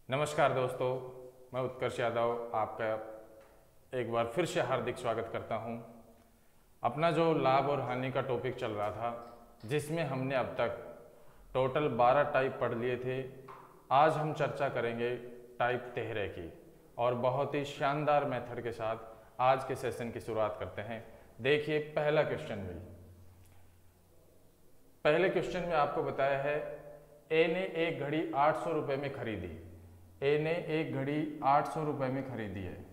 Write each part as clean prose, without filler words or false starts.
नमस्कार दोस्तों, मैं उत्कर्ष यादव आपका एक बार फिर से हार्दिक स्वागत करता हूं। अपना जो लाभ और हानि का टॉपिक चल रहा था, जिसमें हमने अब तक टोटल 12 टाइप पढ़ लिए थे, आज हम चर्चा करेंगे टाइप 13 की और बहुत ही शानदार मेथड के साथ आज के सेशन की शुरुआत करते हैं। देखिए पहला क्वेश्चन भी, पहले क्वेश्चन में आपको बताया है ए ने एक घड़ी 800 रुपये में खरीदी। ए ने एक घड़ी 800 रुपये में खरीदी है।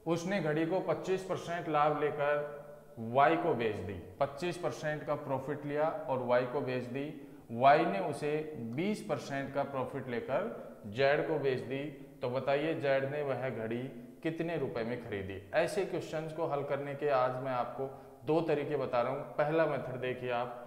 उसने घड़ी को 25% लाभ लेकर वाई को बेच दी। 25% का प्रॉफिट लिया और वाई को बेच दी। वाई ने उसे 20% का प्रॉफिट लेकर जेड को बेच दी। तो बताइए जेड ने वह घड़ी कितने रुपए में खरीदी। ऐसे क्वेश्चंस को हल करने के आज मैं आपको दो तरीके बता रहा हूँ। पहला मेथड देखिए आप,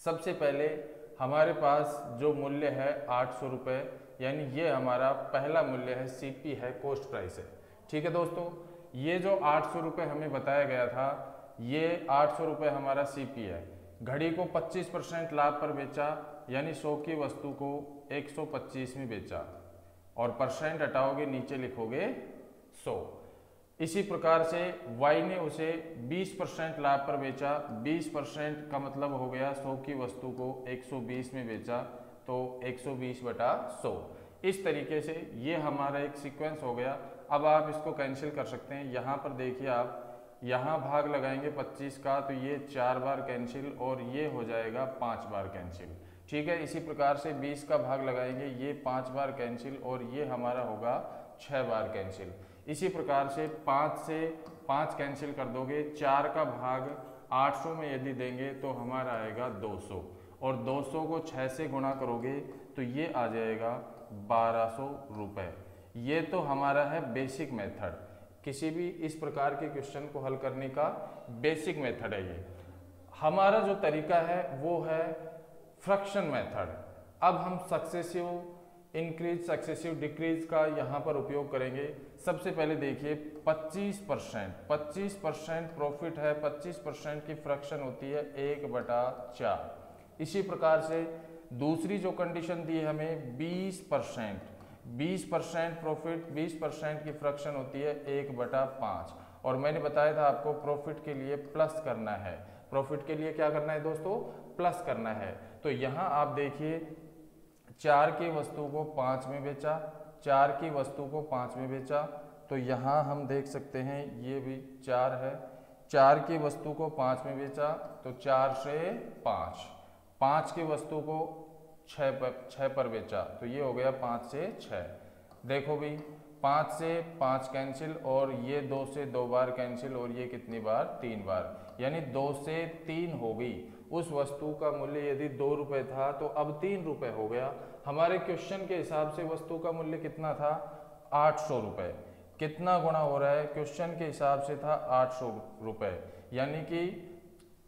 सबसे पहले हमारे पास जो मूल्य है 800 रुपये, यानी ये हमारा पहला मूल्य है, सीपी है, कॉस्ट प्राइस है। ठीक है दोस्तों, ये जो 800 रुपये हमें बताया गया था, ये 800 रुपये हमारा सीपी है। घड़ी को 25% लाभ पर बेचा, यानी 100 की वस्तु को 125 में बेचा और परसेंट हटाओगे, नीचे लिखोगे 100। इसी प्रकार से y ने उसे 20% लाभ पर बेचा। 20% का मतलब हो गया 100 की वस्तु को 120 में बेचा, तो 120/100। इस तरीके से ये हमारा एक सीक्वेंस हो गया। अब आप इसको कैंसिल कर सकते हैं। यहाँ पर देखिए आप, यहाँ भाग लगाएंगे 25 का, तो ये 4 बार कैंसिल और ये हो जाएगा 5 बार कैंसिल। ठीक है, इसी प्रकार से 20 का भाग लगाएंगे, ये 5 बार कैंसिल और ये हमारा होगा 6 बार कैंसिल। इसी प्रकार से 5 से 5 कैंसिल कर दोगे, 4 का भाग 800 में यदि देंगे तो हमारा आएगा 200 और 200 को 6 से गुणा करोगे तो ये आ जाएगा 1200 रुपये। ये तो हमारा है बेसिक मेथड, किसी भी इस प्रकार के क्वेश्चन को हल करने का बेसिक मेथड है ये। हमारा जो तरीका है वो है फ्रैक्शन मेथड। अब हम सक्सेसिव इंक्रीज, सक्सेसिव डिक्रीज का यहाँ पर उपयोग करेंगे। सबसे पहले देखिए 25% प्रॉफिट है, 25% की फ्रैक्शन होती है 1/4। इसी प्रकार से दूसरी जो कंडीशन दी है हमें 20% प्रॉफिट, 20% की फ्रैक्शन होती है 1/5। और मैंने बताया था आपको प्रॉफिट के लिए प्लस करना है। प्रॉफिट के लिए क्या करना है दोस्तों? प्लस करना है। तो यहाँ आप देखिए 4 की वस्तु को 5 में बेचा, 4 की वस्तु को 5 में बेचा, तो यहाँ हम देख सकते हैं ये भी 4 है। 4 की वस्तु को 5 में बेचा तो 4 से 5, 5 की वस्तु को 6 पर बेचा तो ये हो गया 5 से 6। देखो भी 5 से 5 कैंसिल और ये 2 से 2 बार कैंसिल और ये कितनी बार? 3 बार, यानी 2 से 3 हो गई। उस वस्तु का मूल्य यदि 2 रुपये था तो अब 3 रुपये हो गया। हमारे क्वेश्चन के हिसाब से वस्तु का मूल्य कितना था? 800 रुपये। कितना गुणा हो रहा है? क्वेश्चन के हिसाब से था 800 रुपये, यानी कि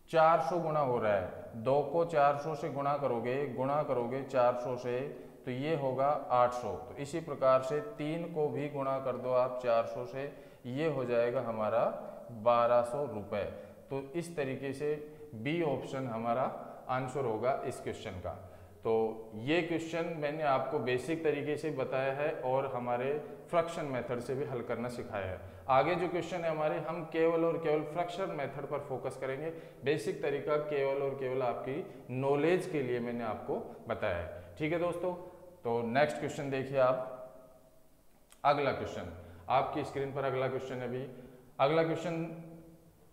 400 गुणा हो रहा है। 2 को 400 से गुणा करोगे 400 से, तो ये होगा 800। तो इसी प्रकार से 3 को भी गुणा कर दो आप 400 से, ये हो जाएगा हमारा 1200 रुपये। तो इस तरीके से बी ऑप्शन हमारा आंसर होगा इस क्वेश्चन का। तो ये क्वेश्चन मैंने आपको बेसिक तरीके से बताया है और हमारे फ्रैक्शन मेथड से भी हल करना सिखाया है। आगे जो क्वेश्चन है हमारे, हम केवल और केवल फ्रैक्शन मेथड पर फोकस करेंगे। बेसिक तरीका केवल और केवल आपकी नॉलेज के लिए मैंने आपको बताया है। ठीक है दोस्तों, तो नेक्स्ट क्वेश्चन देखिए आप। अगला क्वेश्चन आपकी स्क्रीन पर, अगला क्वेश्चन है अभी। अगला क्वेश्चन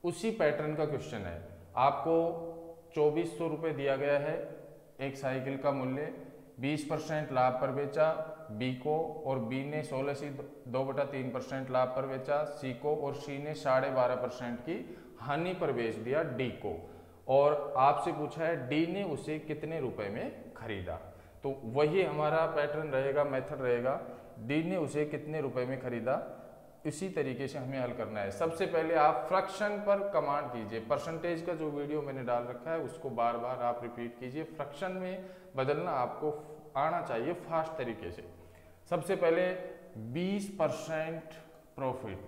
उसी पैटर्न का क्वेश्चन है। आपको 2400 रुपये दिया गया है, एक साइकिल का मूल्य 20% लाभ पर बेचा बी को, और बी ने 16 से 2/3% लाभ पर बेचा सी को, और सी ने 12.5% की हानि पर बेच दिया डी को। और आपसे पूछा है डी ने उसे कितने रुपए में खरीदा। तो वही हमारा पैटर्न रहेगा, मेथड रहेगा। डी ने उसे कितने रुपए में खरीदा, इसी तरीके से हमें हल करना है। सबसे पहले आप फ्रैक्शन पर कमांड कीजिए। परसेंटेज का जो वीडियो मैंने डाल रखा है उसको बार बार आप रिपीट कीजिए। फ्रैक्शन में बदलना आपको आना चाहिए फास्ट तरीके से। सबसे पहले 20% प्रॉफिट,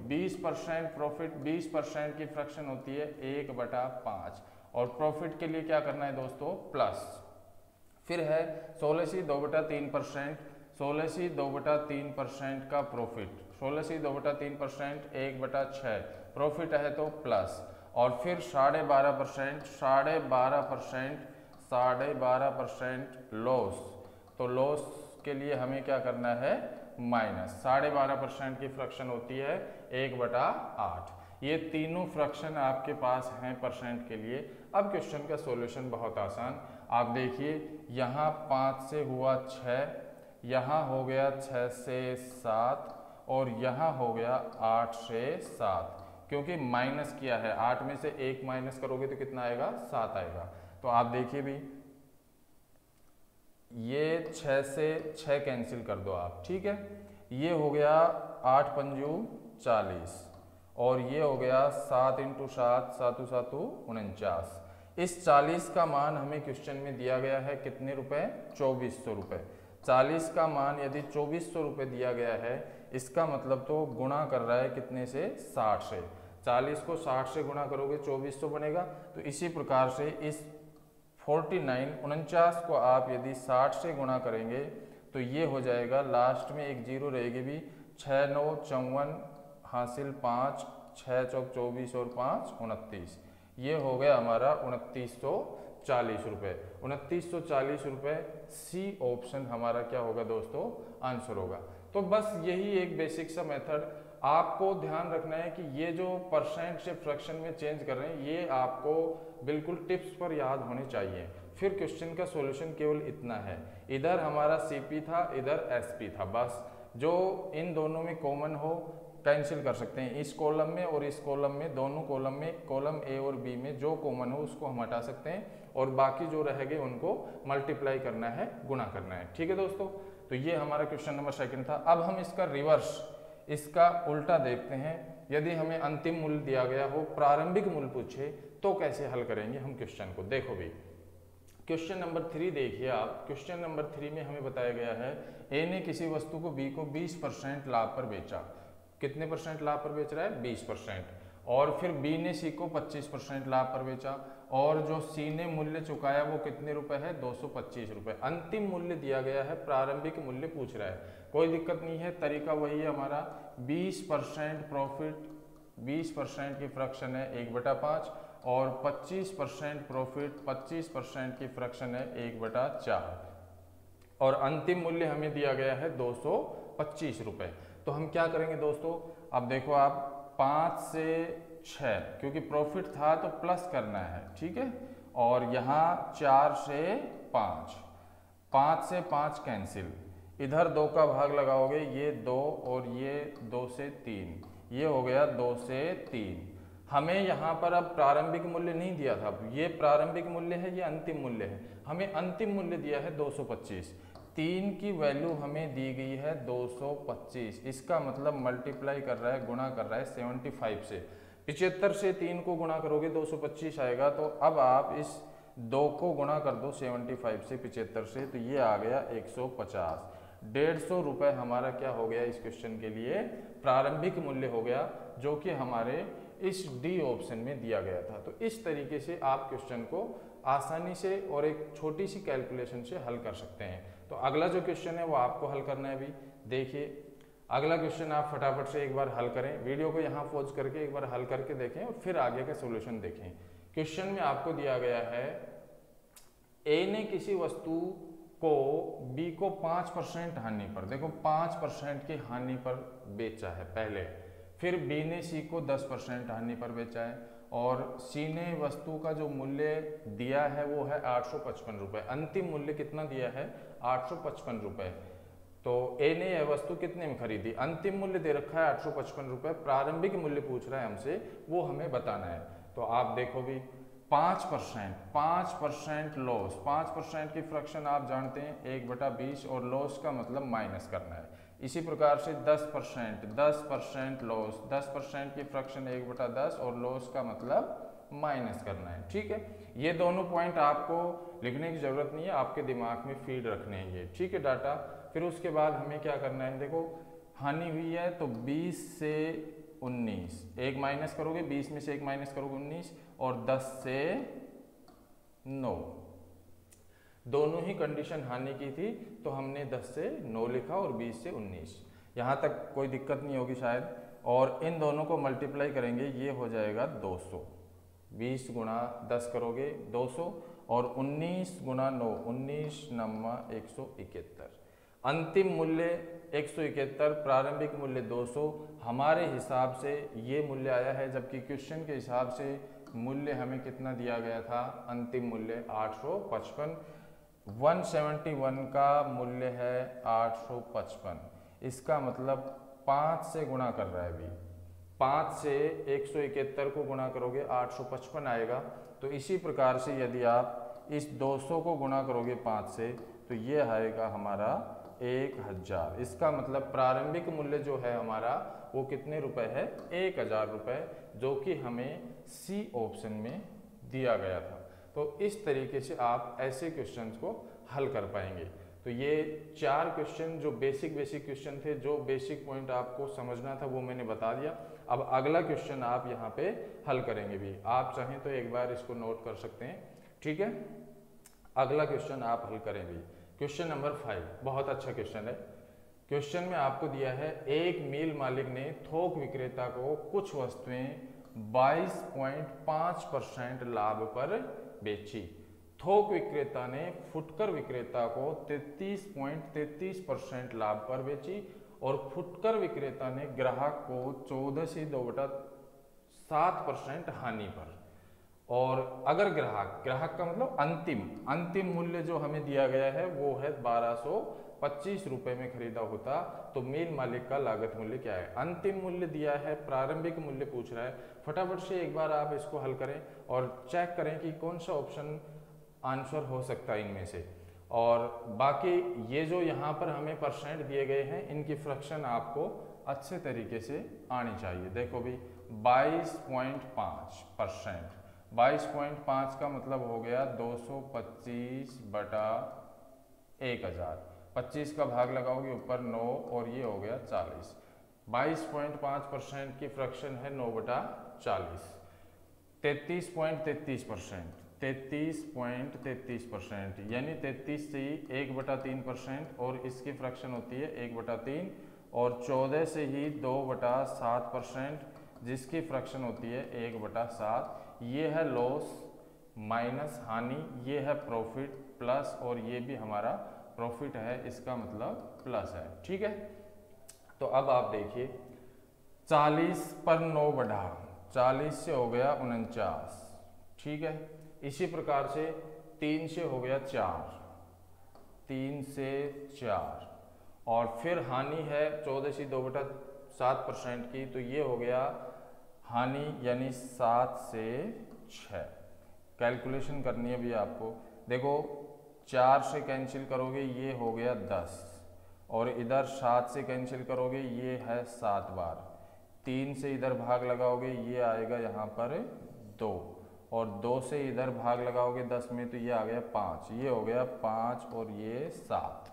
20% की फ्रैक्शन होती है 1/5, और प्रॉफिट के लिए क्या करना है दोस्तों? प्लस। फिर है 16 से 2/3%। 16/2/3% का प्रॉफिट, 16/2/3% 1/6 प्रॉफिट है तो प्लस, और फिर 12.5% लॉस, तो लॉस के लिए हमें क्या करना है, माइनस। 12.5% की फ्रैक्शन होती है 1/8। ये तीनों फ्रैक्शन आपके पास हैं परसेंट के लिए। अब क्वेश्चन का सॉल्यूशन बहुत आसान, आप देखिए यहाँ 5 से हुआ 6, यहाँ हो गया 6 से 7, और यहाँ हो गया 8 से 7, क्योंकि माइनस किया है। 8 में से 1 माइनस करोगे तो कितना आएगा, 7 आएगा। तो आप देखिए भी, ये 6 से 6 कैंसिल कर दो आप, ठीक है। ये हो गया 8 पंजू 40, और ये हो गया 7 × 7, 7 7 49। इस 40 का मान हमें क्वेश्चन में दिया गया है कितने रुपए, 2400 रुपये। 40 का मान यदि 2400 रुपये दिया गया है, इसका मतलब तो गुणा कर रहा है कितने से, 60 से। 40 को 60 से गुणा करोगे 2400 बनेगा। तो इसी प्रकार से इस 49 को आप यदि 60 से गुणा करेंगे तो ये हो जाएगा, लास्ट में एक जीरो रहेगी भी, 6 9 54 हासिल 5, 6 चौक 24 और 5 29। ये हो गया हमारा 2940 रुपये। 2940 रुपये सी ऑप्शन हमारा क्या होगा दोस्तों, आंसर होगा। तो बस यही एक बेसिक सा मेथड आपको ध्यान रखना है कि ये जो परसेंट से फ्रैक्शन में चेंज कर रहे हैं, ये आपको बिल्कुल टिप्स पर याद होने चाहिए। फिर क्वेश्चन का सॉल्यूशन केवल इतना है, इधर हमारा सीपी था, इधर एसपी था, बस जो इन दोनों में कॉमन हो कैंसिल कर सकते हैं। इस कॉलम में और इस कॉलम में, दोनों कॉलम में, कॉलम ए और बी में जो कॉमन हो उसको हम हटा सकते हैं, और बाकी जो रहेंगे उनको मल्टीप्लाई करना है, गुणा करना है। ठीक है दोस्तों, तो ये हमारा क्वेश्चन नंबर 2 था। अब हम इसका रिवर्स, इसका उल्टा देखते हैं। यदि हमें अंतिम मूल्य दिया गया हो, प्रारंभिक मूल्य पूछे, तो कैसे हल करेंगे हम क्वेश्चन को। देखो भी, क्वेश्चन नंबर 3 देखिए आप। क्वेश्चन नंबर 3 में हमें बताया गया है, ए ने किसी वस्तु को बी को 20% लाभ पर बेचा। कितने परसेंट लाभ पर बेच रहा है, 20%। और फिर बी ने सी को 25% लाभ पर बेचा, और जो सी ने मूल्य चुकाया वो कितने रुपए है, 225 रुपये। अंतिम मूल्य दिया गया है, प्रारंभिक मूल्य पूछ रहा है। कोई दिक्कत नहीं है, तरीका वही है हमारा, 20% प्रॉफिट, 20% की फ्रैक्शन है 1/5, और 25% प्रॉफिट, 25% की फ्रैक्शन है 1/4, और अंतिम मूल्य हमें दिया गया है 225 रुपये। तो हम क्या करेंगे दोस्तों, अब देखो आप 5 से 6, क्योंकि प्रॉफिट था तो प्लस करना है, ठीक है। और यहाँ 4 से 5, 5 से 5 कैंसिल, इधर 2 का भाग लगाओगे, ये 2 और ये 2 से 3, ये हो गया 2 से 3। हमें यहाँ पर अब प्रारंभिक मूल्य नहीं दिया था, ये प्रारंभिक मूल्य है, ये अंतिम मूल्य है। हमें अंतिम मूल्य दिया है 225, 3 की वैल्यू हमें दी गई है 225। इसका मतलब मल्टीप्लाई कर रहा है, गुणा कर रहा है 75 से। 75 से 3 को गुणा करोगे 225 आएगा। तो अब आप इस 2 को गुणा कर दो 75 से, 75 से, तो ये आ गया 150। 150 रुपये हमारा क्या हो गया, इस क्वेश्चन के लिए प्रारंभिक मूल्य हो गया, जो कि हमारे इस डी ऑप्शन में दिया गया था। तो इस तरीके से आप क्वेश्चन को आसानी से और एक छोटी सी कैलकुलेशन से हल कर सकते हैं। तो अगला जो क्वेश्चन है वो आपको हल करना है। भी देखिए, अगला क्वेश्चन आप फटाफट से एक बार हल करें, वीडियो को यहाँ पॉज करके एक बार हल करके देखें और फिर आगे का सॉल्यूशन देखें। क्वेश्चन में आपको दिया गया है, ए ने किसी वस्तु को बी को 5% हानि पर, देखो 5% की हानि पर बेचा है पहले, फिर बी ने सी को 10% हानि पर बेचा है, और सी ने वस्तु का जो मूल्य दिया है वो है 855 रुपये। अंतिम मूल्य कितना दिया है, 855 रुपये। तो ए ने यह वस्तु कितने में खरीदी, अंतिम मूल्य दे रखा है 855 रुपये, प्रारंभिक मूल्य पूछ रहा है हमसे, वो हमें बताना है। तो आप देखो भी, 5% लॉस, 5% की फ्रैक्शन आप जानते हैं 1/20, और लॉस का मतलब माइनस करना है। इसी प्रकार से 10% लॉस, 10% की फ्रैक्शन 1/10, और लॉस का मतलब माइनस करना है। ठीक है, ये दोनों पॉइंट आपको लिखने की जरूरत नहीं है, आपके दिमाग में फीड रखने हैं ये, ठीक है, डाटा। फिर उसके बाद हमें क्या करना है, देखो हानि हुई है तो 20 से 19, एक माइनस करोगे, 20 में से एक माइनस करोगे 19, और 10 से 9। दोनों ही कंडीशन हानि की थी, तो हमने 10 से 9 लिखा और 20 से 19। यहाँ तक कोई दिक्कत नहीं होगी शायद। और इन दोनों को मल्टीप्लाई करेंगे, ये हो जाएगा 200। 20 गुणा 10 करोगे 200 और 19 गुणा 9, 19 नम्मा 171। अंतिम मूल्य 171, प्रारंभिक मूल्य 200। हमारे हिसाब से ये मूल्य आया है, जबकि क्वेश्चन के हिसाब से मूल्य हमें कितना दिया गया था, अंतिम मूल्य 855। 171 का मूल्य है 855। इसका मतलब 5 से गुणा कर रहा है अभी। 5 से 171 को गुणा करोगे 855 आएगा। तो इसी प्रकार से यदि आप इस 200 को गुणा करोगे 5 से, तो ये आएगा हमारा 1000। इसका मतलब प्रारंभिक मूल्य जो है हमारा वो कितने रुपए है, 1000 रुपए, जो कि हमें सी ऑप्शन में दिया गया था। तो इस तरीके से आप ऐसे क्वेश्चंस को हल कर पाएंगे। तो ये 4 क्वेश्चन जो बेसिक क्वेश्चन थे, जो बेसिक पॉइंट आपको समझना था वो मैंने बता दिया। अब अगला क्वेश्चन आप यहाँ पे हल करेंगे भी, आप चाहें तो एक बार इसको नोट कर सकते हैं, ठीक है। अगला क्वेश्चन आप हल करें भी, क्वेश्चन नंबर 5, बहुत अच्छा क्वेश्चन है। क्वेश्चन में आपको दिया है, एक मिल मालिक ने थोक विक्रेता को कुछ वस्तुएं 22.5% लाभ पर बेची। थोक विक्रेता ने फुटकर विक्रेता को 33.33% लाभ पर बेची और फुटकर विक्रेता ने ग्राहक को 14.7% हानि पर। और अगर ग्राहक का मतलब अंतिम मूल्य जो हमें दिया गया है वो है 1225 रुपए में खरीदा होता, तो मिल मालिक का लागत मूल्य क्या है। अंतिम मूल्य दिया है, प्रारंभिक मूल्य पूछ रहा है। फटाफट से एक बार आप इसको हल करें और चेक करें कि कौन सा ऑप्शन आंसर हो सकता है इनमें से। और बाकी ये जो यहाँ पर हमें परसेंट दिए गए हैं, इनकी फ्रैक्शन आपको अच्छे तरीके से आनी चाहिए। देखो भी 22.5%, 22.5 का मतलब हो गया 225 बटा 1000। 25 का भाग लगाओगे ऊपर 9 और ये हो गया 40। 22.5% की फ्रैक्शन है 9 बटा 40। 33.33%, 33.33%, यानी 33 से ही 1/3%, और इसकी फ्रैक्शन होती है 1/3, और 14 से ही 2/7%, जिसकी फ्रैक्शन होती है 1/7। ये है लॉस माइनस हानि, ये है प्रॉफिट प्लस, और ये भी हमारा प्रॉफिट है, इसका मतलब प्लस है, ठीक है। तो अब आप देखिए 40 पर 9 बढ़ा, 40 से हो गया 49, ठीक है। इसी प्रकार से 3 से हो गया 4, 3 से 4, और फिर हानि है 14 से 2/7% की, तो ये हो गया हानि यानी 7 से 6। कैलकुलेशन करनी है भी आपको। देखो 4 से कैंसिल करोगे ये हो गया 10, और इधर 7 से कैंसिल करोगे ये है 7 बार। 3 से इधर भाग लगाओगे ये आएगा यहाँ पर 2, और 2 से इधर भाग लगाओगे 10 में तो ये आ गया 5, ये हो गया 5 और ये 7,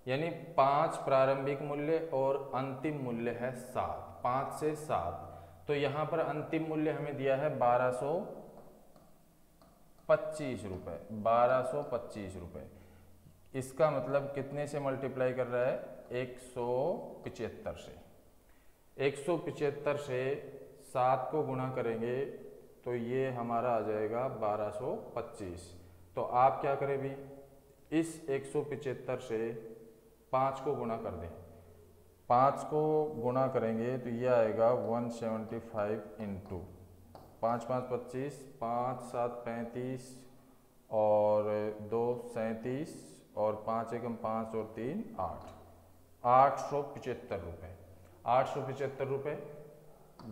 यानी 5 प्रारंभिक मूल्य और अंतिम मूल्य है 7, 5 से 7। तो यहाँ पर अंतिम मूल्य हमें दिया है 1225 रुपये, 1225 रुपये। इसका मतलब कितने से मल्टीप्लाई कर रहा है, 175 से। 175 से 7 को गुणा करेंगे तो ये हमारा आ जाएगा 1225। तो आप क्या करें भी, इस 175 से 5 को गुणा कर दें। 5 को गुणा करेंगे तो ये आएगा 175 इंटू 5 5 25, 5 7 35, और 2 37, और 5 एकम 5 और 3 8, 875 रुपये। 875 रुपये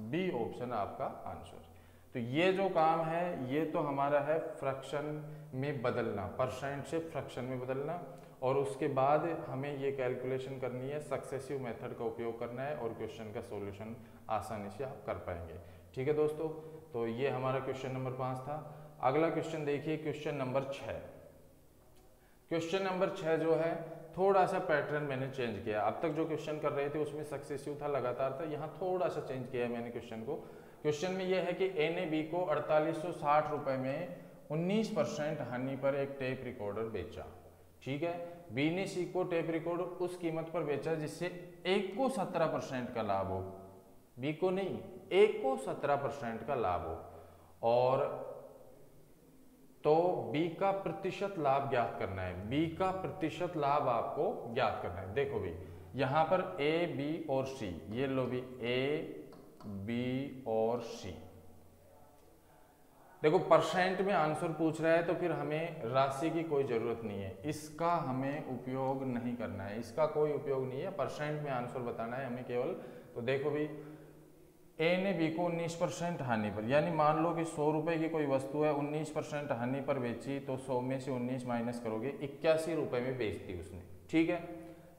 बी ऑप्शन आपका आंसर। तो ये जो काम है ये तो हमारा है फ्रैक्शन में बदलना, परसेंट से फ्रैक्शन में बदलना, और उसके बाद हमें ये कैलकुलेशन करनी है, सक्सेसिव मेथड का उपयोग करना है, और क्वेश्चन का सॉल्यूशन आसानी से आप कर पाएंगे, ठीक है दोस्तों। तो ये हमारा क्वेश्चन नंबर 5 था। अगला क्वेश्चन देखिए, क्वेश्चन नंबर 6। क्वेश्चन नंबर 6 जो है थोड़ा सा पैटर्न मैंने चेंज किया। अब तक जो क्वेश्चन कर रहे थे उसमें सक्सेसिव था, लगातार था, यहाँ थोड़ा सा चेंज किया है मैंने क्वेश्चन को। क्वेश्चन में यह है कि ए ने बी को 4860 रुपये में 19% हानि पर एक टेप रिकॉर्डर बेचा। ठीक है, बी ने सी को टेप रिकॉर्डर उस कीमत पर बेचा जिससे ए को 17% का लाभ हो, बी को नहीं, ए को 17% का लाभ हो। और तो बी का प्रतिशत लाभ ज्ञात करना है, बी का प्रतिशत लाभ आपको ज्ञात करना है। देखो भी यहां पर ए बी और सी, ये लो भी ए बी और सी, देखो परसेंट में आंसर पूछ रहा है तो फिर हमें राशि की कोई जरूरत नहीं है, इसका हमें उपयोग नहीं करना है, इसका कोई उपयोग नहीं है, परसेंट में आंसर बताना है हमें केवल। तो देखो भी ए ने बी को 19% हानि पर, यानी मान लो कि 100 रुपए की कोई वस्तु है, 19% हानि पर बेची, तो 100 में से 19 माइनस करोगे, 81 रुपए में बेच दी उसने। ठीक है,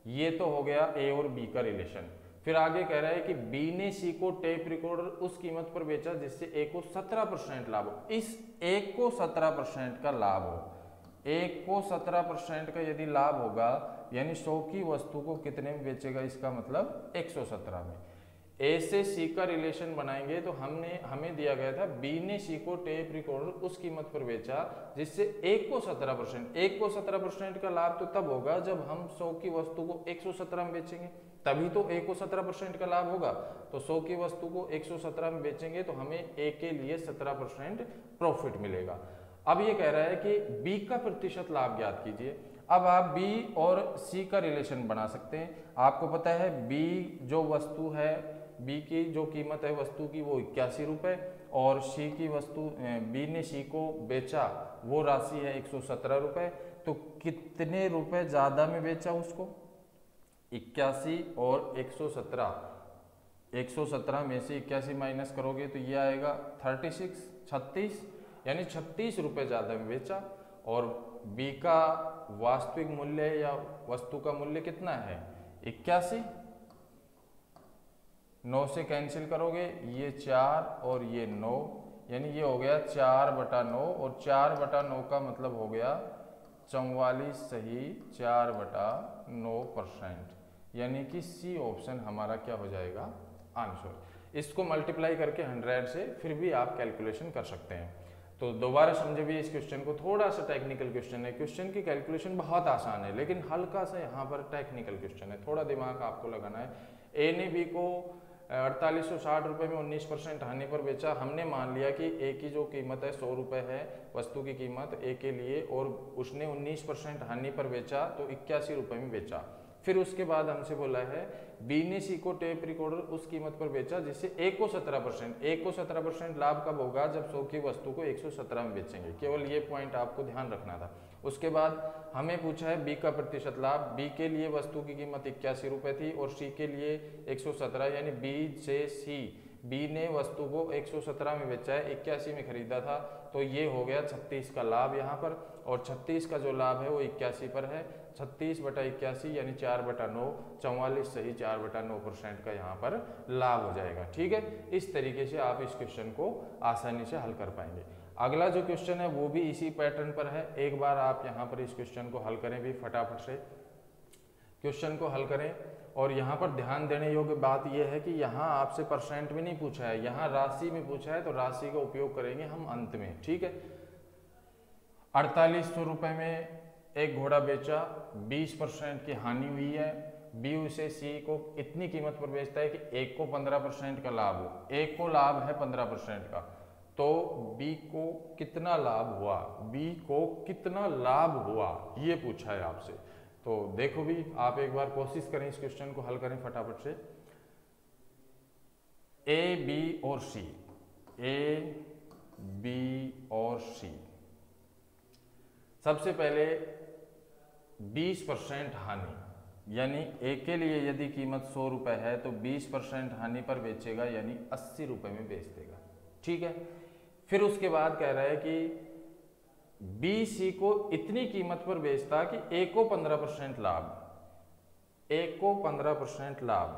ये तो हो गया ए और बी का रिलेशन। फिर आगे कह रहा है कि बी ने सी को टेप रिकॉर्डर उस कीमत पर बेचा जिससे ए को 17% लाभ हो। इस ए को 17% का लाभ हो, ए को 17% का यदि लाभ होगा, यानी 100 की वस्तु को कितने में बेचेगा, इसका मतलब 117 में। ए से सी का रिलेशन बनाएंगे तो हमें दिया गया था बी ने सी को टेप रिकॉर्डर उस कीमत पर बेचा जिससे ए को 17%, ए को 17% का लाभ तो तब होगा जब हम 100 की वस्तु को 117 में बेचेंगे, तभी तो ए को 17% का लाभ होगा। तो 100 की वस्तु को 117 में बेचेंगे तो हमें ए के लिए 17% प्रॉफिट मिलेगा। अब ये कह रहा है कि बी का प्रतिशत लाभ ज्ञात कीजिए। अब आप बी और सी का रिलेशन बना सकते हैं। आपको पता है बी जो वस्तु है, बी की जो कीमत है वस्तु की वो 81 रुपए, और सी की वस्तु बी ने सी को बेचा वो राशि है 117 रुपए। तो कितने रुपए ज्यादा में बेचा उसको, 81 और 117, 117 में से 81 माइनस करोगे तो ये आएगा 36, यानी 36 रुपए ज्यादा में बेचा। और बी का वास्तविक मूल्य या वस्तु का मूल्य कितना है, 81, 9 से कैंसिल करोगे ये 4 और ये 9, यानी ये हो गया 4/9, और 4/9 का मतलब हो गया 44 सही 4/9%, यानी कि सी ऑप्शन हमारा क्या हो जाएगा आंसर। इसको मल्टीप्लाई करके 100 से फिर भी आप कैलकुलेशन कर सकते हैं। तो दोबारा समझे भी इस क्वेश्चन को, थोड़ा सा टेक्निकल क्वेश्चन है, क्वेश्चन की कैलकुलेशन बहुत आसान है लेकिन हल्का सा यहाँ पर टेक्निकल क्वेश्चन है, थोड़ा दिमाग आपको लगाना है। ए ने बी को 4860 रुपये में 19% हानि पर बेचा। हमने मान लिया कि ए की जो कीमत है 100 रुपये है वस्तु की कीमत ए के लिए, और उसने 19% हानि पर बेचा तो 81 रुपये में बेचा। फिर उसके बाद हमसे बोला है बी ने सी को टेप रिकॉर्डर उस कीमत पर बेचा जिससे ए को 17%, ए को 17% लाभ कब होगा, जब 100 की वस्तु को 117 में बेचेंगे। केवल ये पॉइंट आपको ध्यान रखना था। उसके बाद हमें पूछा है बी का प्रतिशत लाभ। बी के लिए वस्तु की कीमत 81 रुपये थी और सी के लिए 117, यानी बी से सी, बी ने वस्तु को 117 में बेचा है, 81 में खरीदा था, तो ये हो गया 36 का लाभ यहाँ पर, और 36 का जो लाभ है वो 81 पर है। 36/81 यानी 4/9, 44 सही 4/9% का यहाँ पर लाभ हो जाएगा। ठीक है, इस तरीके से आप इस क्वेश्चन को आसानी से हल कर पाएंगे। अगला जो क्वेश्चन है वो भी इसी पैटर्न पर है। एक बार आप यहाँ पर इस क्वेश्चन को हल करें भी, फटाफट से क्वेश्चन को हल करें। और यहाँ पर ध्यान देने योग्य बात यह है कि यहाँ आपसे परसेंट में नहीं पूछा है, यहाँ राशि में पूछा है, तो राशि का उपयोग करेंगे हम अंत में। ठीक है, 4800 रुपये में एक घोड़ा बेचा, 20% की हानि हुई है। बी उसे सी को इतनी कीमत पर बेचता है कि ए को 15% का लाभ हो, ए को लाभ है 15% का, तो बी को कितना लाभ हुआ, बी को कितना लाभ हुआ ये पूछा है आपसे। तो देखो भी आप एक बार कोशिश करें, इस क्वेश्चन को हल करें फटाफट से। ए बी और सी, ए बी और सी, सबसे पहले 20% हानि, यानी ए के लिए यदि कीमत 100 रुपये है तो 20% हानि पर बेचेगा, यानी 80 रुपये में बेच देगा। ठीक है, फिर उसके बाद कह रहा है कि बी सी को इतनी कीमत पर बेचता कि ए को 15% लाभ, ए को 15% लाभ,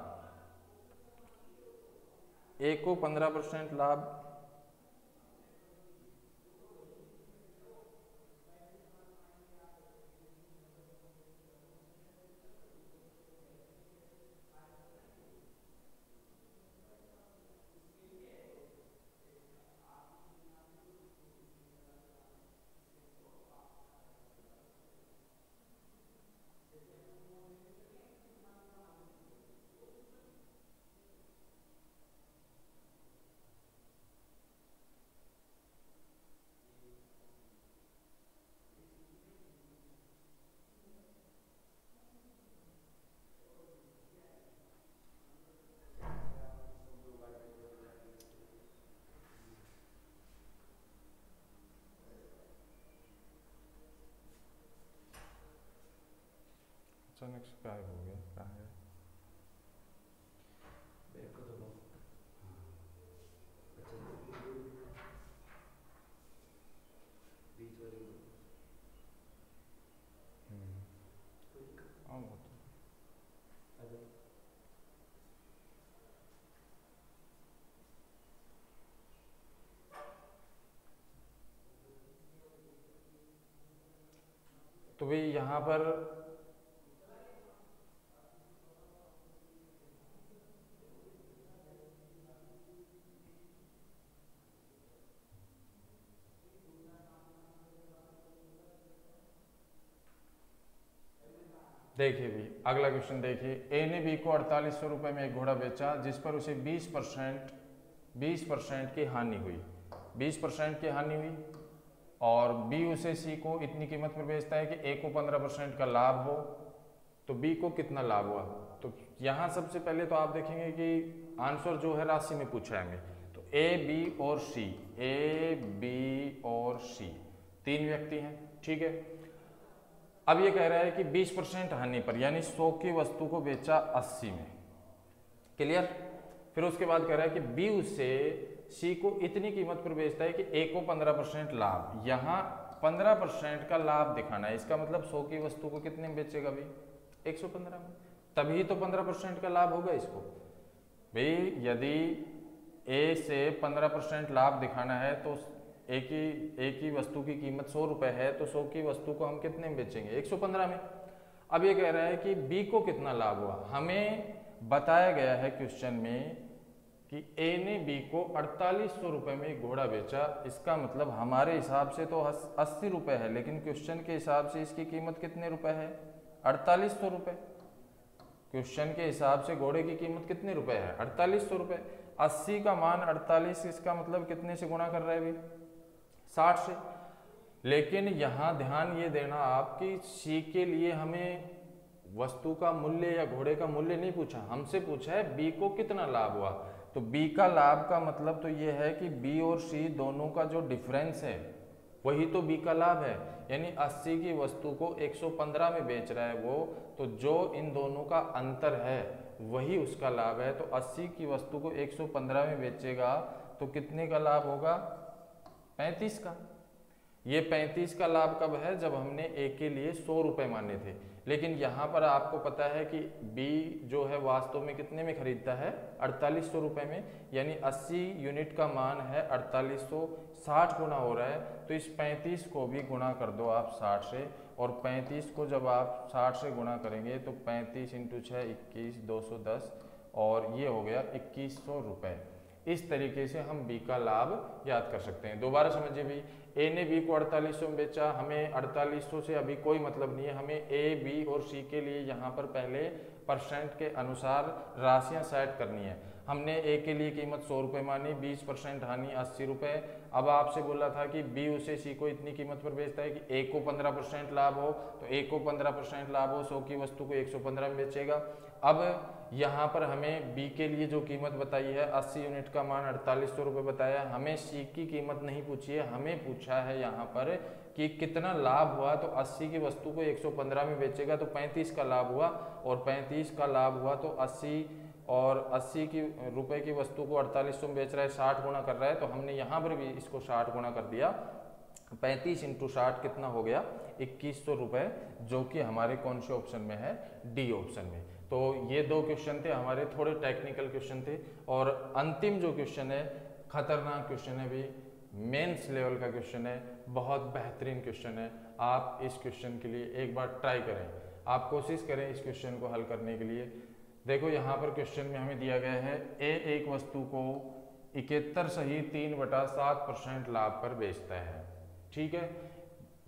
ए को 15% लाभ, अचानक से गायब हो गया, कहाँ गया? तो भाई यहाँ पर देखिए भी अगला क्वेश्चन देखिए, ए ने बी को 4800 रुपए में एक घोड़ा बेचा जिस पर उसे 20% की हानि हुई, 20% की हानि हुई, और बी उसे सी को इतनी कीमत पर बेचता है कि ए को 15% का लाभ हो, तो बी को कितना लाभ हुआ? तो यहाँ सबसे पहले तो आप देखेंगे कि आंसर जो है राशि में पूछा है हमें, तो ए बी और सी, ए बी और सी तीन व्यक्ति हैं, ठीक है। अब ये कह रहा है कि 20% हानि पर, यानी 100 की वस्तु को बेचा 80 में, क्लियर। फिर उसके बाद कह रहा है कि बी उसे सी को इतनी कीमत पर बेचता है कि ए को 15% लाभ, यहाँ 15% का लाभ दिखाना है, इसका मतलब 100 की वस्तु को कितने में बेचेगा भाई? 115 में, तभी तो 15% का लाभ होगा इसको। भाई यदि ए से 15% लाभ दिखाना है तो एक ही वस्तु की कीमत 100 रुपए है, तो 100 की वस्तु को हम कितने में बेचेंगे? 115 में। अब ये कह रहा है कि बी को कितना लाभ हुआ। हमें बताया गया है क्वेश्चन में कि ए ने बी को 4800 रुपए में एक घोड़ा बेचा, इसका मतलब हमारे हिसाब से तो 80 रुपए है, लेकिन क्वेश्चन के हिसाब से इसकी कीमत कितने रुपए है? 4800 रुपए। क्वेश्चन के हिसाब से घोड़े की कीमत कितने रुपए है? 4800 रुपए। 80 का मान 48, इसका मतलब कितने से गुणा कर रहे हैं भाई? 60 से। लेकिन यहाँ ध्यान ये देना आप कि सी के लिए हमें वस्तु का मूल्य या घोड़े का मूल्य नहीं पूछा, हमसे पूछा है बी को कितना लाभ हुआ। तो बी का लाभ का मतलब तो ये है कि बी और सी दोनों का जो डिफरेंस है वही तो बी का लाभ है, यानी 80 की वस्तु को 115 में बेच रहा है वो, तो जो इन दोनों का अंतर है वही उसका लाभ है। तो 80 की वस्तु को 115 में बेचेगा तो कितने का लाभ होगा? 35 का। ये 35 का लाभ कब है? जब हमने ए के लिए 100 रुपए माने थे, लेकिन यहाँ पर आपको पता है कि बी जो है वास्तव में कितने में खरीदता है? 4800 रुपए में, यानी 80 यूनिट का मान है 4800, 60 गुना हो रहा है, तो इस 35 को भी गुणा कर दो आप 60 से, और 35 को जब आप 60 से गुणा करेंगे तो 35 इंटू 6 21, 210, और ये हो गया 2100 रुपए। इस तरीके से हम बी का लाभ याद कर सकते हैं। दोबारा समझिए भी, ए ने बी को 4800 में बेचा, हमें 4800 से अभी कोई मतलब नहीं है, हमें ए बी और सी के लिए यहाँ पर पहले परसेंट के अनुसार राशियाँ सेट करनी है। हमने ए के लिए कीमत 100 रुपये मानी, 20% हानि 80 रुपये। अब आपसे बोला था कि बी उसे सी को इतनी कीमत पर बेचता है कि ए को 15% लाभ हो, तो ए को 15% लाभ हो, 100 की वस्तु को 115 में बेचेगा। अब यहाँ पर हमें बी के लिए जो कीमत बताई है 80 यूनिट का मान 4800 रुपये बताया, हमें सी की कीमत नहीं पूछी है, हमें पूछा है यहाँ पर कि कितना लाभ हुआ। तो 80 की वस्तु को 115 में बेचेगा तो 35 का लाभ हुआ, और 35 का लाभ हुआ तो 80 और 80 की रुपए की वस्तु को 4800 में बेच रहा है, 60 गुना कर रहा है, तो हमने यहाँ पर भी इसको 60 गुना कर दिया। 35 इंटू 60 कितना हो गया? 2100 रुपये, जो कि हमारे कौन से ऑप्शन में है? डी ऑप्शन में। तो ये दो क्वेश्चन थे हमारे, थोड़े टेक्निकल क्वेश्चन थे। और अंतिम जो क्वेश्चन है, खतरनाक क्वेश्चन है भी, मेंस लेवल का क्वेश्चन है, बहुत बेहतरीन क्वेश्चन है। आप इस क्वेश्चन के लिए एक बार ट्राई करें, आप कोशिश करें इस क्वेश्चन को हल करने के लिए। देखो यहाँ पर क्वेश्चन में हमें दिया गया है, ए एक वस्तु को 71 सही 3/7% लाभ पर बेचता है, ठीक है।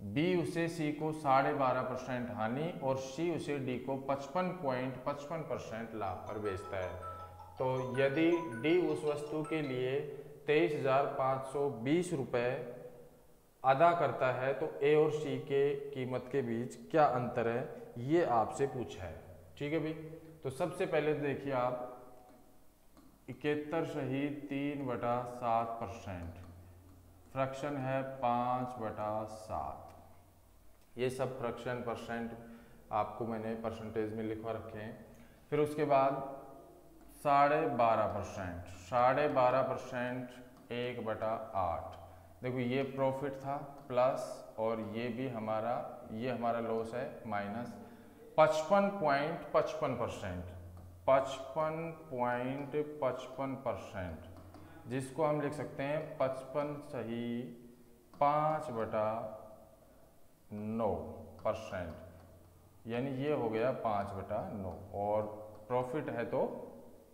बी उसे सी को 12.5% हानि, और सी उसे डी को 55.55% लाभ पर बेचता है। तो यदि डी उस वस्तु के लिए 23,520 रुपये अदा करता है तो ए और सी के कीमत के बीच क्या अंतर है, ये आपसे पूछा है, ठीक है भाई। तो सबसे पहले देखिए आप, 71 सही 3/7%, फ्रैक्शन है 5/7, ये सब फ्रैक्शन परसेंट आपको मैंने परसेंटेज में लिखवा रखे हैं। फिर उसके बाद 12.5%, 12.5% 1/8। देखो ये प्रॉफिट था प्लस, और ये भी हमारा, ये हमारा लॉस है माइनस 55.55%, 55.55%, जिसको हम लिख सकते हैं 55 सही 5/9%, यानी ये हो गया 5/9, और प्रॉफिट है तो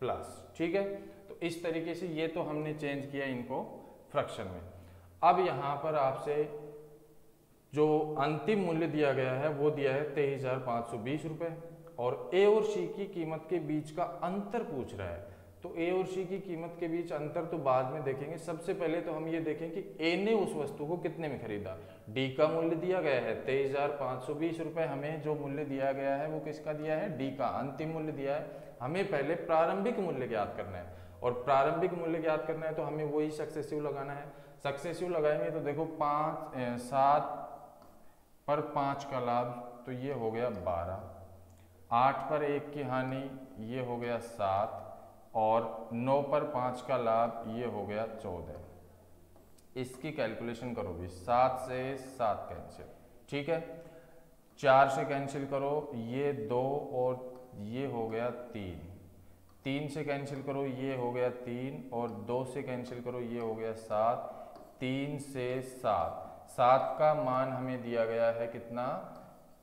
प्लस। ठीक है, तो इस तरीके से ये तो हमने चेंज किया इनको फ्रैक्शन में। अब यहाँ पर आपसे जो अंतिम मूल्य दिया गया है वो दिया है 23,520 रुपये, और ए और सी की कीमत के बीच का अंतर पूछ रहा है। तो ए और सी की कीमत के बीच अंतर तो बाद में देखेंगे, सबसे पहले तो हम ये देखें कि ए ने उस वस्तु को कितने में खरीदा। डी का मूल्य दिया गया है 23,520 रुपये, हमें जो मूल्य दिया गया है वो किसका दिया है, डी का अंतिम मूल्य दिया है। हमें पहले प्रारंभिक मूल्य ज्ञात करना है, और प्रारंभिक मूल्य ज्ञात करना है तो हमें वही सक्सेसिव लगाना है। सक्सेसिव लगाएंगे तो देखो 7 पर 5 का लाभ, तो ये हो गया 12, 8 पर 1 की हानि, ये हो गया 7, और 9 पर 5 का लाभ, ये हो गया 14। इसकी कैलकुलेशन करो भी, 7 से 7 कैंसिल, ठीक है, 4 से कैंसिल करो, ये 2 और ये हो गया 3, 3 से कैंसिल करो, ये हो गया 3, और 2 से कैंसिल करो, ये हो गया 7, 3 से 7, 7 का मान हमें दिया गया है कितना,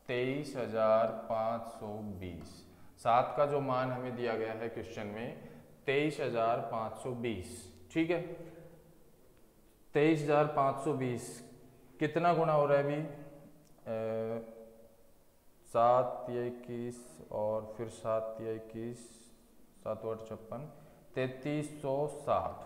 23,520। 7 का जो मान हमें दिया गया है क्वेश्चन में 23,520, ठीक है। 23,520 कितना गुना हो रहा है अभी, 7 या 21, और फिर 7 या 21, 7 8 56, 3360।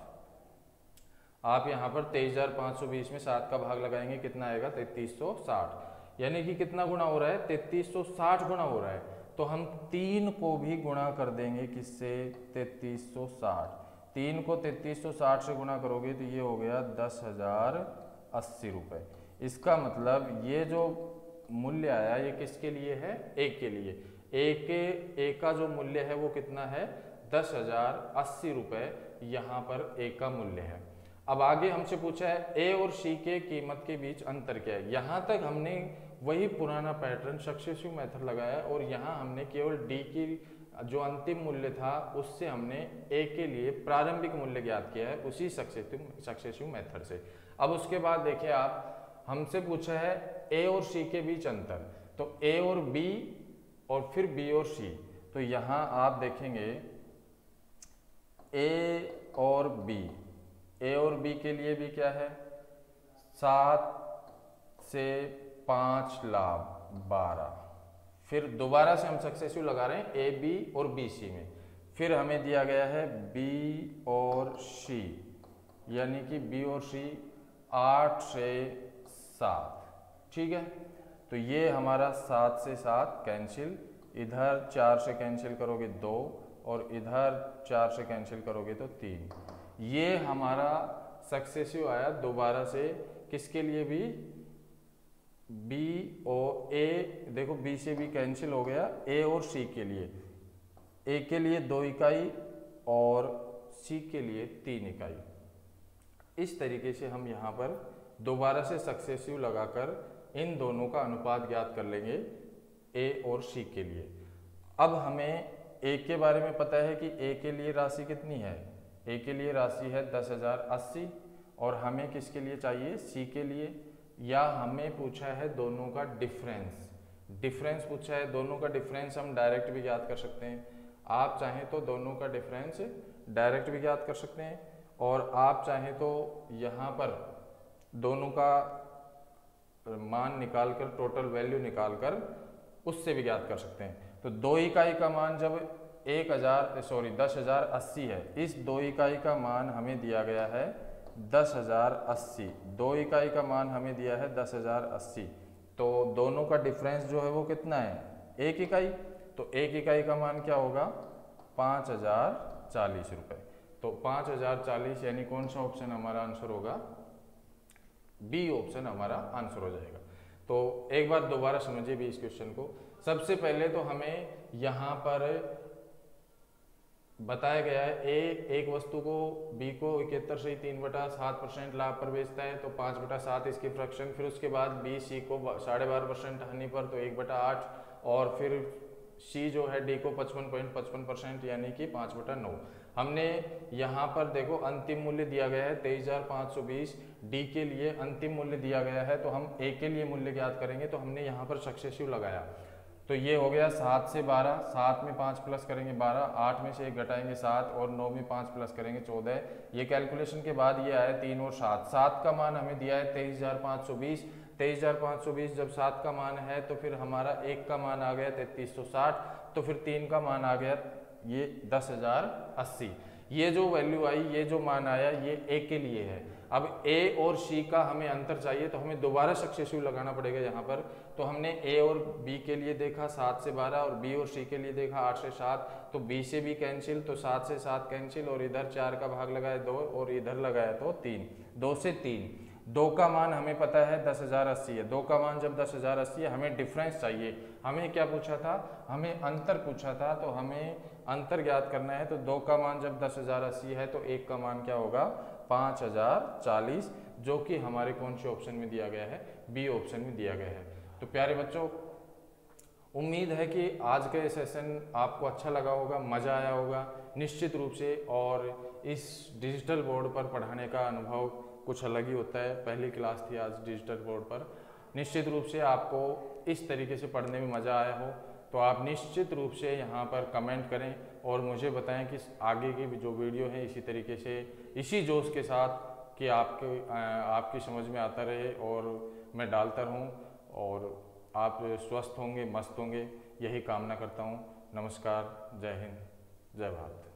आप यहाँ पर 23,520 में 7 का भाग लगाएंगे, कितना आएगा, 3360, यानी कि कितना गुना हो रहा है, 3360 गुना हो रहा है। तो हम 3 को भी गुणा कर देंगे किससे, 3360, 3 को 3360 से गुणा करोगे तो ये हो गया 10,080 रुपये। इसका मतलब ये जो मूल्य आया ये किसके लिए है, ए के लिए। ए का जो मूल्य है वो कितना है, 10,080 रुपये यहाँ पर ए का मूल्य है। अब आगे हमसे पूछा है ए और सी के कीमत के बीच अंतर क्या है। यहाँ तक हमने वही पुराना पैटर्न सक्सेसिव मेथड लगाया, और यहाँ हमने केवल डी की जो अंतिम मूल्य था उससे हमने ए के लिए प्रारंभिक मूल्य ज्ञात किया है, उसी सक्सेसिव मेथड से। अब उसके बाद देखिए आप, हमसे पूछा है ए और सी के बीच अंतर, तो ए और बी और फिर बी और सी। तो यहाँ आप देखेंगे ए और बी, ए और बी के लिए भी क्या है, 7 से 5 लाभ 12। फिर दोबारा से हम सक्सेसिव लगा रहे हैं ए बी और बी सी में। फिर हमें दिया गया है बी और सी, यानी कि बी और सी 8 से 7, ठीक है। तो ये हमारा 7 से 7 कैंसिल, इधर 4 से कैंसिल करोगे 2, और इधर 4 से कैंसिल करोगे तो 3। ये हमारा सक्सेसिव आया दोबारा से, किसके लिए भी, बी और ए, देखो बी से भी कैंसिल हो गया, ए और सी के लिए। ए के लिए 2 इकाई और सी के लिए 3 इकाई। इस तरीके से हम यहाँ पर दोबारा से सक्सेसिव लगाकर इन दोनों का अनुपात ज्ञात कर लेंगे ए और सी के लिए। अब हमें ए के बारे में पता है कि ए के लिए राशि कितनी है, ए के लिए राशि है 10,080, और हमें किसके लिए चाहिए, सी के लिए। या हमें पूछा है दोनों का डिफरेंस, डिफरेंस पूछा है, दोनों का डिफरेंस हम डायरेक्ट भी ज्ञात कर सकते हैं। आप चाहें तो दोनों का डिफरेंस डायरेक्ट भी ज्ञात कर सकते हैं, और आप चाहें तो यहाँ पर दोनों का मान निकालकर, टोटल वैल्यू निकालकर उससे भी ज्ञात कर सकते हैं। तो 2 इकाई का मान जब 10,080 है, इस 2 इकाई का मान हमें दिया गया है 10,080, 2 इकाई का मान हमें दिया है 10,080। तो दोनों का डिफरेंस जो है वो कितना है, 1 इकाई। तो 1 इकाई का मान क्या होगा, 5,040 रुपये। तो 5,040 यानी कौन सा ऑप्शन हमारा आंसर होगा, बी ऑप्शन हमारा आंसर हो जाएगा। तो एक बार दोबारा समझिए भी इस क्वेश्चन को। सबसे पहले तो हमें यहाँ पर बताया गया है ए एक वस्तु को बी को 71 से 3/7% लाभ पर बेचता है तो 5/7 इसकी फ्रैक्शन, फिर उसके बाद बी सी को 12.5% हानि पर तो 1/8, और फिर सी जो है डी को 55.55% यानी कि 5/9। हमने यहाँ पर देखो अंतिम मूल्य दिया गया है 23,520, डी के लिए अंतिम मूल्य दिया गया है, तो हम ए के लिए मूल्य ज्ञात करेंगे। तो हमने यहाँ पर सक्सेसिव लगाया, तो ये हो गया 7 से 12, 7 में 5 प्लस करेंगे 12, 8 में से 1 घटाएंगे 7, और 9 में 5 प्लस करेंगे 14। ये कैलकुलेशन के बाद ये आया 3 और 7। 7 का मान हमें दिया है 23,520। 23,520 जब 7 का मान है तो फिर हमारा 1 का मान आ गया 3360, तो फिर 3 का मान आ गया ये 10,080। ये जो वैल्यू आई, ये जो मान आया, ये ए के लिए है। अब ए और सी का हमें अंतर चाहिए तो हमें दोबारा सक्सेसिव लगाना पड़ेगा यहाँ पर। तो हमने ए और बी के लिए देखा 7 से 12, और बी और सी के लिए देखा 8 से 7, तो बी से बी कैंसिल, तो 7 से 7 कैंसिल, और इधर 4 का भाग लगाया 2, और इधर लगाया तो 3, 2 से 3। 2 का मान हमें पता है 10,080 है। 2 का मान जब 10,080 है, हमें डिफरेंस चाहिए। हमें क्या पूछा था, हमें अंतर पूछा था, तो हमें अंतर ज्ञात करना है। तो 2 का मान जब 10,080 है तो 1 का मान क्या होगा 5,040, जो कि हमारे कौन से ऑप्शन में दिया गया है, बी ऑप्शन में दिया गया है। तो प्यारे बच्चों, उम्मीद है कि आज का ये सेशन आपको अच्छा लगा होगा, मज़ा आया होगा निश्चित रूप से। और इस डिजिटल बोर्ड पर पढ़ाने का अनुभव कुछ अलग ही होता है। पहली क्लास थी आज डिजिटल बोर्ड पर। निश्चित रूप से आपको इस तरीके से पढ़ने में मज़ा आया हो तो आप निश्चित रूप से यहाँ पर कमेंट करें और मुझे बताएं कि आगे की जो वीडियो है इसी तरीके से, इसी जोश के साथ कि आपकी समझ में आता रहे और मैं डालता रहूँ और आप स्वस्थ होंगे, मस्त होंगे, यही कामना करता हूँ। नमस्कार, जय हिंद, जय भारत।